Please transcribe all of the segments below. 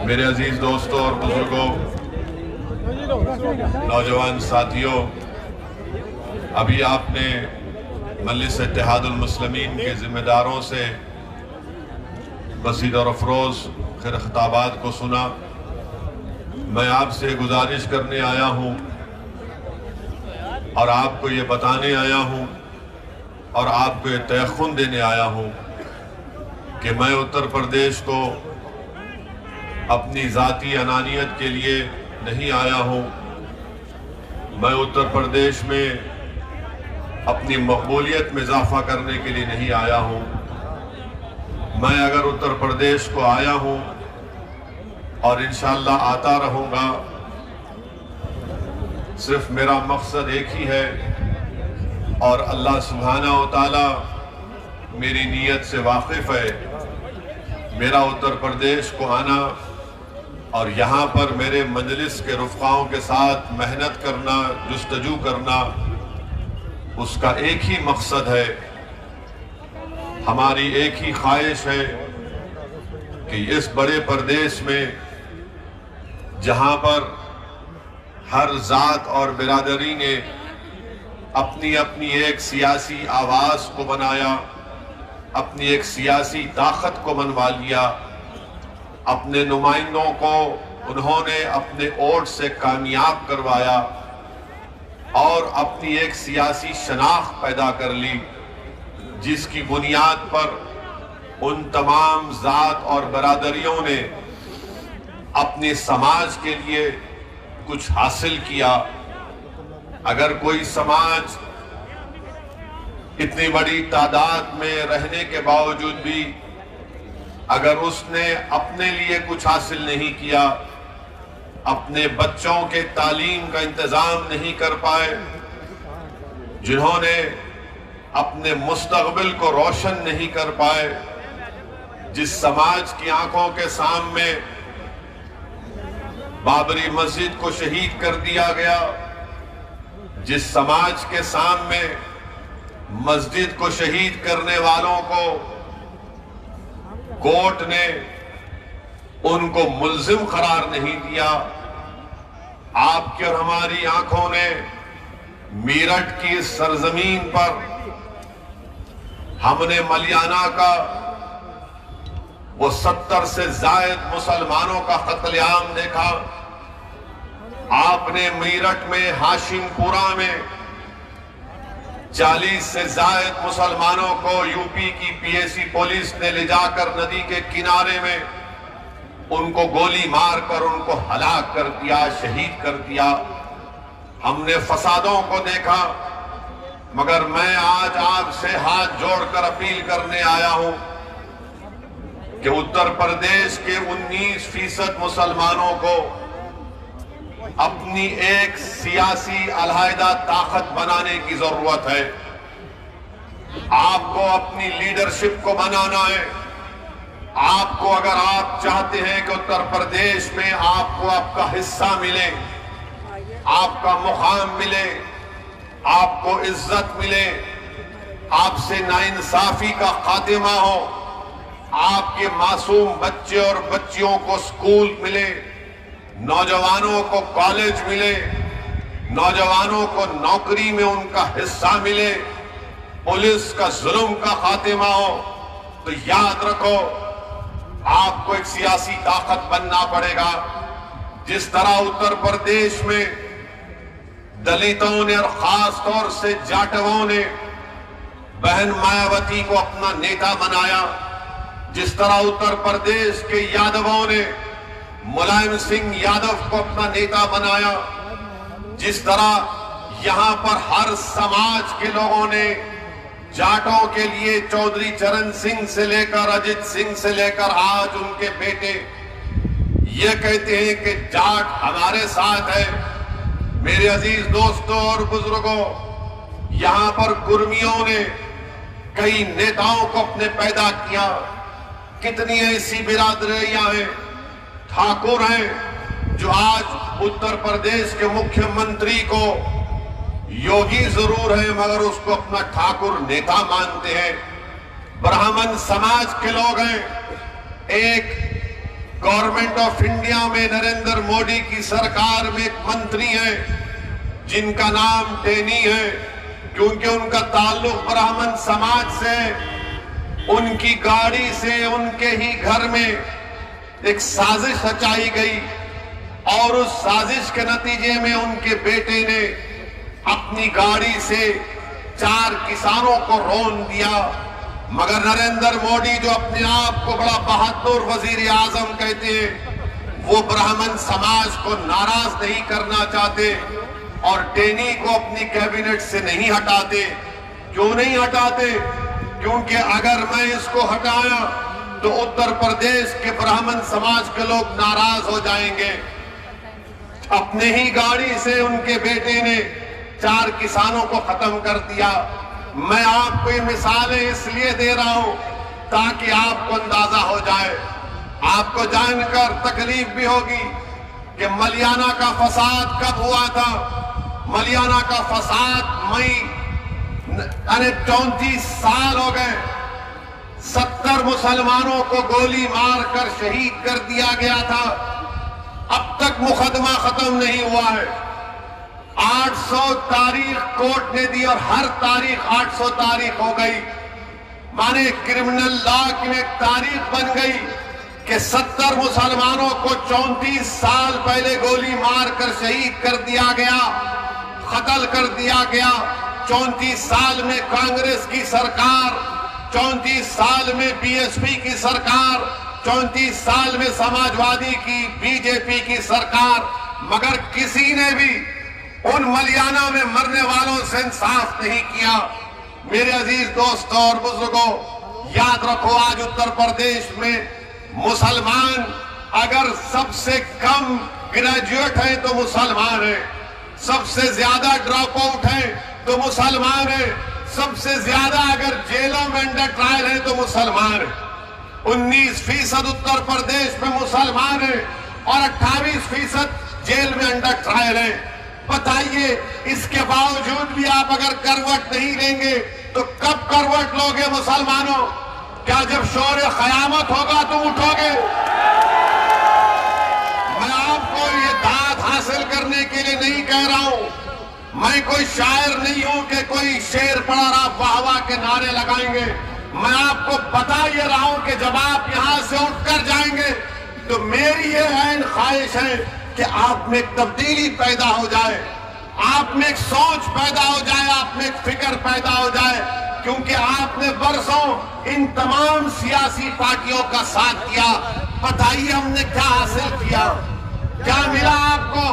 मेरे अजीज दोस्तों और बुजुर्गों, नौजवान साथियों, अभी आपने मजलिस इत्तेहादुल मुस्लिमीन के जिम्मेदारों से बसीद और अफरोज खैर खिताबात को सुना। मैं आपसे गुजारिश करने आया हूं और आपको ये बताने आया हूं और आपको ये तयख्खुन देने आया हूं कि मैं उत्तर प्रदेश को अपनी ज़ाती अनानियत के लिए नहीं आया हूं। मैं उत्तर प्रदेश में अपनी मकबूलियत में इजाफा करने के लिए नहीं आया हूं। मैं अगर उत्तर प्रदेश को आया हूं और इंशाअल्लाह आता रहूंगा, सिर्फ मेरा मकसद एक ही है और अल्लाह सुब्हानहू व तआला मेरी नीयत से वाकिफ है। मेरा उत्तर प्रदेश को आना और यहाँ पर मेरे मजलिस के रुफ़क़ाओं के साथ मेहनत करना, जुस्तजू करना, उसका एक ही मकसद है, हमारी एक ही ख्वाहिश है कि इस बड़े प्रदेश में जहाँ पर हर ज़ात और बिरादरी ने अपनी अपनी एक सियासी आवाज़ को बनाया, अपनी एक सियासी ताकत को मनवा लिया, अपने नुमाइंदों को उन्होंने अपने वोट से कामयाब करवाया और अपनी एक सियासी शनाख्त पैदा कर ली, जिसकी बुनियाद पर उन तमाम ज़ात और बरादरियों ने अपने समाज के लिए कुछ हासिल किया। अगर कोई समाज इतनी बड़ी तादाद में रहने के बावजूद भी अगर उसने अपने लिए कुछ हासिल नहीं किया, अपने बच्चों के तालीम का इंतजाम नहीं कर पाए, जिन्होंने अपने मुस्तकबिल को रोशन नहीं कर पाए, जिस समाज की आंखों के सामने बाबरी मस्जिद को शहीद कर दिया गया, जिस समाज के सामने मस्जिद को शहीद करने वालों को कोर्ट ने उनको मुल्जिम करार नहीं दिया, आपकी और हमारी आंखों ने मेरठ की सरजमीन पर हमने मलियाना का वो 70 से जायद मुसलमानों का कत्लेआम देखा। आपने मेरठ में हाशिमपुरा में 40 से जायद मुसलमानों को यूपी की पीएसी पुलिस ने ले जाकर नदी के किनारे में उनको गोली मारकर उनको हलाक कर दिया, शहीद कर दिया। हमने फसादों को देखा, मगर मैं आज आपसे हाथ जोड़कर अपील करने आया हूं कि उत्तर प्रदेश के 19% मुसलमानों को अपनी एक सियासी अलहदा ताकत बनाने की जरूरत है। आपको अपनी लीडरशिप को बनाना है। आपको, अगर आप चाहते हैं कि उत्तर प्रदेश में आपको आपका हिस्सा मिले, आपका मुकाम मिले, आपको इज्जत मिले, आपसे नाइंसाफी का खात्मा हो, आपके मासूम बच्चे और बच्चियों को स्कूल मिले, नौजवानों को कॉलेज मिले, नौजवानों को नौकरी में उनका हिस्सा मिले, पुलिस का जुल्म का खात्मा हो, तो याद रखो आपको एक सियासी ताकत बनना पड़ेगा। जिस तरह उत्तर प्रदेश में दलितों ने और खास तौर से जाटवों ने बहन मायावती को अपना नेता बनाया, जिस तरह उत्तर प्रदेश के यादवों ने मुलायम सिंह यादव को अपना नेता बनाया, जिस तरह यहां पर हर समाज के लोगों ने जाटों के लिए चौधरी चरण सिंह से लेकर अजित सिंह से लेकर आज उनके बेटे ये कहते हैं कि जाट हमारे साथ है। मेरे अजीज दोस्तों और बुजुर्गों, यहां पर कुर्मियों ने कई नेताओं को अपने पैदा किया। कितनी ऐसी बिरादरियां हैं, ठाकुर हैं, जो आज उत्तर प्रदेश के मुख्यमंत्री को योगी जरूर है मगर उसको अपना ठाकुर नेता मानते हैं। ब्राह्मण समाज के लोग हैं, एक गवर्नमेंट ऑफ इंडिया में नरेंद्र मोदी की सरकार में एक मंत्री है जिनका नाम टेनी है, क्योंकि उनका ताल्लुक ब्राह्मण समाज से है। उनकी गाड़ी से उनके ही घर में एक साजिश रचाई गई और उस साजिश के नतीजे में उनके बेटे ने अपनी गाड़ी से 4 किसानों को रौंद दिया। मगर नरेंद्र मोदी जो अपने आप को बड़ा बहादुर वजीर आजम कहते हैं, वो ब्राह्मण समाज को नाराज नहीं करना चाहते और टेनी को अपनी कैबिनेट से नहीं हटाते। क्यों नहीं हटाते? क्योंकि अगर मैं इसको हटाया तो उत्तर प्रदेश के ब्राह्मण समाज के लोग नाराज हो जाएंगे। अपने ही गाड़ी से उनके बेटे ने 4 किसानों को खत्म कर दिया। मैं आपको ये मिसालें इसलिए दे रहा हूं ताकि आपको अंदाजा हो जाए। आपको जानकर तकलीफ भी होगी कि मलियाना का फसाद कब हुआ था। मलियाना का फसाद मई 34 साल हो गए। 70 मुसलमानों को गोली मारकर शहीद कर दिया गया था। अब तक मुकदमा खत्म नहीं हुआ है। 800 तारीख कोर्ट ने दी और हर तारीख 800 तारीख हो गई। माने क्रिमिनल लॉ की एक तारीख बन गई कि 70 मुसलमानों को 34 साल पहले गोली मारकर शहीद कर दिया गया, कत्ल कर दिया गया। 34 साल में कांग्रेस की सरकार, 34 साल में बीएसपी की सरकार, 34 साल में समाजवादी की, बीजेपी की सरकार, मगर किसी ने भी उन मलियाना में मरने वालों से इंसाफ नहीं किया। मेरे अजीज दोस्तों और बुजुर्गों, याद रखो आज उत्तर प्रदेश में मुसलमान अगर सबसे कम ग्रेजुएट है तो मुसलमान है, सबसे ज्यादा ड्रॉप आउट है तो मुसलमान है, सबसे ज्यादा अगर जेलों में अंडर ट्रायल है तो मुसलमान है। 19% उत्तर प्रदेश में मुसलमान है और 28% जेल में अंडर ट्रायल है। बताइए, इसके बावजूद भी आप अगर करवट नहीं लेंगे तो कब करवट लोगे मुसलमानों? क्या जब शोर क़यामत होगा तुम उठोगे? मैं आपको ये दाद हासिल करने के लिए नहीं कह रहा हूं। मैं कोई शायर नहीं हूं कि कोई शेर पढ़ा रहा वाह वाह के नारे लगाएंगे। मैं आपको बता ये रहा हूं कि जब आप यहां से उठकर जाएंगे तो मेरी ये ऐन ख्वाहिश है कि आप में एक तब्दीली पैदा हो जाए, आप में एक सोच पैदा हो जाए, आप में एक फिक्र पैदा हो जाए। क्योंकि आपने बरसों इन तमाम सियासी पार्टियों का साथ दिया। बताइए हमने क्या हासिल किया, क्या मिला आपको?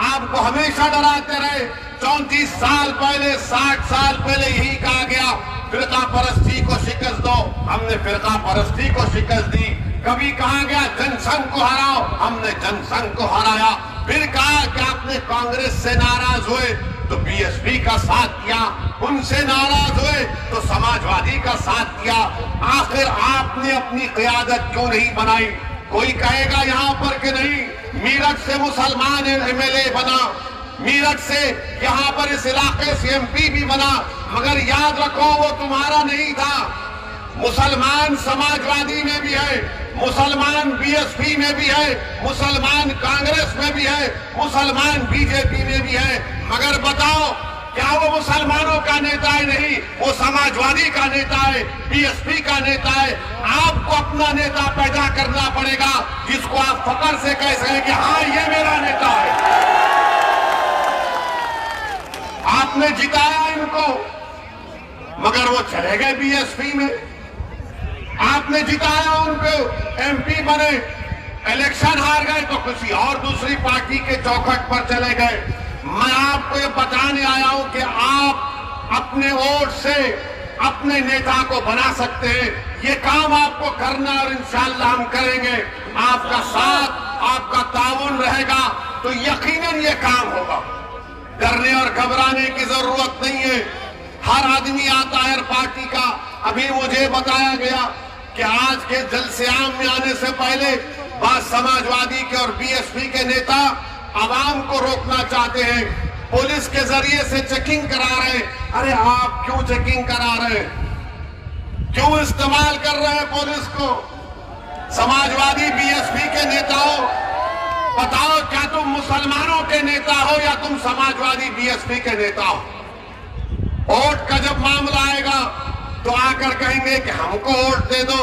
आपको हमेशा डराते रहे। 34 साल पहले, 60 साल पहले यही कहा गया फिरका परस्ती को शिकस्त दो, हमने फिरका परस्ती को शिकस्त दी। कभी कहा गया जनसंघ को हराओ, हमने जनसंघ को हराया। फिर कहा कि आपने कांग्रेस से नाराज हुए तो बीएसपी का साथ दिया, उनसे नाराज हुए तो समाजवादी का साथ दिया। आखिर आपने अपनी क़यादत क्यों नहीं बनाई? कोई कहेगा यहाँ पर कि नहीं, मीरठ से मुसलमान एमएलए बना, मीरठ से यहाँ पर इस इलाके से एमपी भी बना, मगर याद रखो वो तुम्हारा नहीं था। मुसलमान समाजवादी में भी है, मुसलमान बीएसपी में भी है, मुसलमान कांग्रेस में भी है, मुसलमान बीजेपी में भी है। मगर बताओ, क्या वो मुसलमानों का नेता है? नहीं, वो समाजवादी का नेता है, बीएसपी का नेता है। आपको अपना नेता पैदा करना पड़ेगा जिसको आप फख्र से कह सकें कि हाँ ये मेरा नेता है। आपने जिताया इनको, मगर वो चले गए बीएसपी में। आपने जिताया उनको, एमपी बने, इलेक्शन हार गए तो किसी और दूसरी पार्टी के चौखट पर चले गए। मैं आपको ये बताने आया हूं कि आप अपने वोट से अपने नेता को बना सकते हैं। ये काम आपको करना और इंशाअल्लाह हम करेंगे। आपका साथ, आपका ताउन रहेगा तो यकीनन ये काम होगा। डरने और घबराने की जरूरत नहीं है। हर आदमी आता है हर पार्टी का। अभी मुझे बताया गया कि आज के जलसे आम में आने से पहले बाद समाजवादी के और बीएसपी के नेता आवाम को रोकना चाहते हैं, पुलिस के जरिए से चेकिंग करा रहे हैं। अरे आप क्यों चेकिंग करा रहे हैं? क्यों इस्तेमाल कर रहे हैं पुलिस को? समाजवादी बीएसपी के नेताओं, बताओ क्या तुम मुसलमानों के नेता हो या तुम समाजवादी बीएसपी के नेता हो? वोट का जब मामला आएगा तो आकर कहेंगे कि हमको वोट दे दो।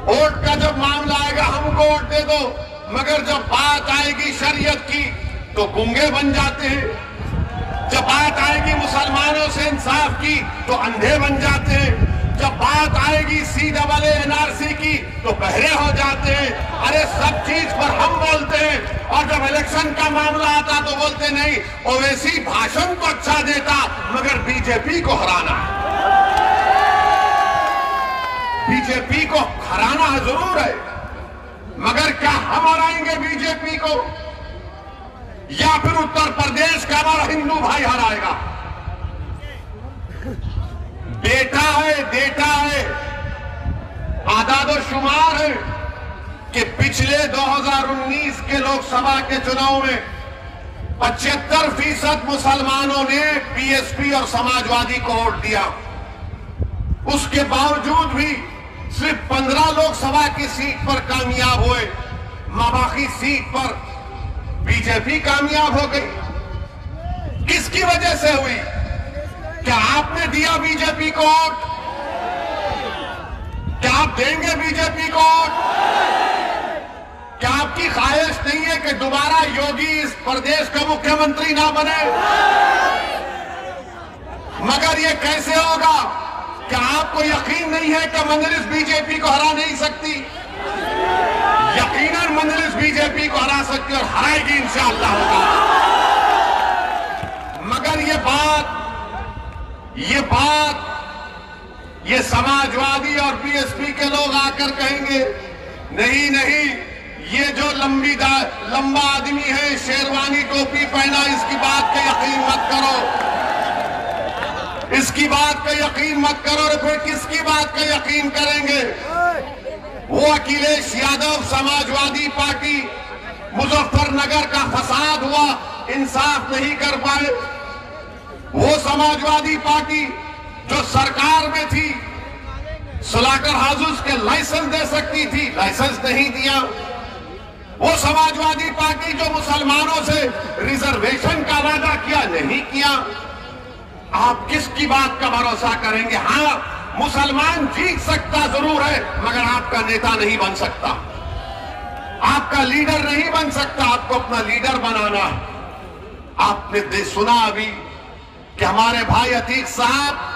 वोट का जब मामला आएगा हमको वोट दे दो, मगर जब बात आएगी शरीयत की तो गूंगे बन जाते हैं। जब बात आएगी मुसलमानों से इंसाफ की तो अंधे बन जाते हैं। जब बात आएगी CAA NRC की तो बहरे हो जाते हैं। अरे सब चीज पर हम बोलते हैं और जब इलेक्शन का मामला आता तो बोलते नहीं, ओवैसी भाषण तो अच्छा देता मगर बीजेपी को हराना है। बीजेपी को हराना जरूर है, मगर क्या हम हराएंगे बीजेपी को या फिर उत्तर प्रदेश का हमारा हिंदू भाई हराएगा? डेटा है, आदाद और शुमार है कि पिछले 2019 के लोकसभा के चुनाव में 75% मुसलमानों ने बीएसपी और समाजवादी को वोट दिया। उसके बावजूद भी सिर्फ 15 लोकसभा की सीट पर कामयाब हुए, बाकी सीट पर बीजेपी कामयाब हो गई। किसकी वजह से हुई? क्या आपने दिया बीजेपी को वोट? क्या आप देंगे बीजेपी को वोट? क्या आपकी ख्वाहिश नहीं है कि दोबारा योगी इस प्रदेश का मुख्यमंत्री ना बने? मगर ये कैसे होगा? क्या आपको यकीन नहीं है कि मजलिस बीजेपी को हरा नहीं सकती? यकीनन मजलिस बीजेपी को हरा सकती और हराएगी इंशाअल्लाह। मगर ये समाजवादी और बीएसपी के लोग आकर कहेंगे नहीं, ये जो लंबा आदमी है, शेरवानी टोपी पहना, इसकी बात का यकीन मत करो, इसकी बात का यकीन मत करो। और फिर किसकी बात का यकीन करेंगे? वो अखिलेश यादव, समाजवादी पार्टी, मुजफ्फरनगर का फसाद हुआ, इंसाफ नहीं कर पाए। वो समाजवादी पार्टी जो सरकार में थी, स्लॉटर हाउसेस के लाइसेंस दे सकती थी, लाइसेंस नहीं दिया। वो समाजवादी पार्टी जो मुसलमानों से रिजर्वेशन का वादा किया, नहीं किया। आप किसकी बात का भरोसा करेंगे? हाँ, मुसलमान जीत सकता जरूर है, मगर आपका नेता नहीं बन सकता, आपका लीडर नहीं बन सकता। आपको अपना लीडर बनाना है। आपने सुना अभी कि हमारे भाई अतीक साहब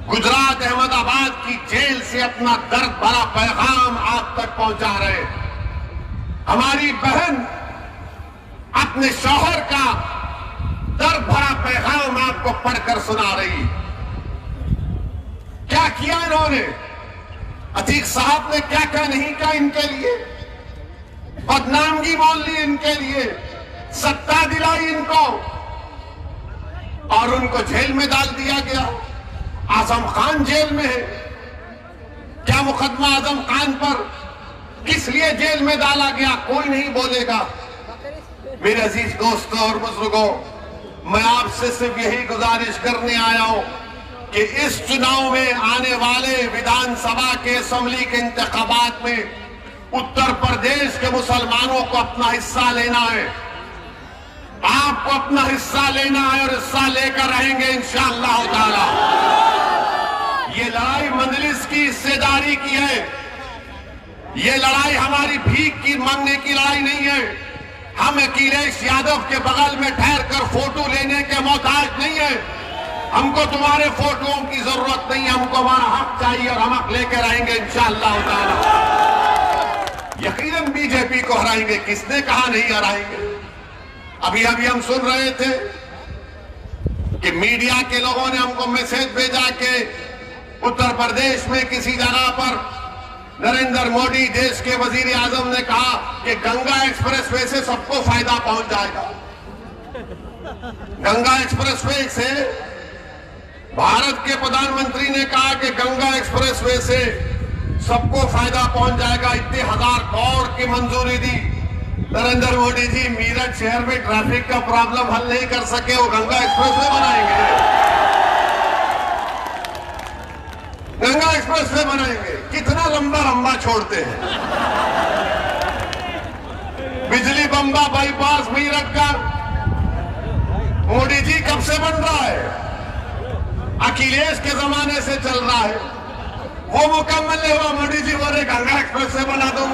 गुजरात अहमदाबाद की जेल से अपना दर्द भरा पैगाम आप तक पहुंचा रहे। हमारी बहन अपने शौहर का दर्द भरा पैगाम आपको पढ़कर सुना रही। क्या किया इन्होंने? अतीक साहब ने क्या क्या नहीं किया इनके लिए? बदनामगी बोल ली इनके लिए, सत्ता दिलाई इनको और उनको जेल में डाल दिया गया। आजम खान जेल में है। क्या मुकदमा आजम खान पर किस लिए जेल में डाला गया? कोई नहीं बोलेगा। मेरे अजीज दोस्तों और बुजुर्गों, मैं आपसे सिर्फ यही गुजारिश करने आया हूं कि इस चुनाव में आने वाले विधानसभा के असेंबली के इंतखाबात में उत्तर प्रदेश के मुसलमानों को अपना हिस्सा लेना है। आपको अपना हिस्सा लेना है और हिस्सा लेकर रहेंगे इंशाअल्लाह ताला। ये लड़ाई मजलिस की हिस्सेदारी की है। ये लड़ाई हमारी भीख की मांगने की लड़ाई नहीं है। हम अखिलेश यादव के बगल में ठहर कर फोटो लेने के मोहताज नहीं है। हमको तुम्हारे फोटोओं की जरूरत नहीं है। हमको हमारा हक चाहिए और हम हक लेकर आएंगे इंशाअल्लाह ताला। यकीनन बीजेपी को हराएंगे। किसने कहा नहीं हराएंगे? अभी हम सुन रहे थे कि मीडिया के लोगों ने हमको मैसेज भेजा कि उत्तर प्रदेश में किसी जगह पर नरेंद्र मोदी देश के वजीर आजम ने कहा कि गंगा एक्सप्रेसवे से सबको फायदा पहुंच जाएगा। गंगा एक्सप्रेसवे से भारत के प्रधानमंत्री ने कहा कि गंगा एक्सप्रेसवे से सबको फायदा पहुंच जाएगा। इतने 1000 करोड़ की मंजूरी दी। नरेंद्र मोदी जी मीरठ शहर में ट्रैफिक का प्रॉब्लम हल नहीं कर सके, वो गंगा एक्सप्रेसवे बनाएंगे। गंगा एक्सप्रेस वे बनाएंगे। कितना लंबा लंबा छोड़ते हैं। बिजली बंबा बाईपास मीरठ का मोदी जी कब से बन रहा है? अखिलेश के जमाने से चल रहा है। वो मुकम्मल नहीं हुआ, मोदी जी बोले गंगा एक्सप्रेस वे बना दूंगा।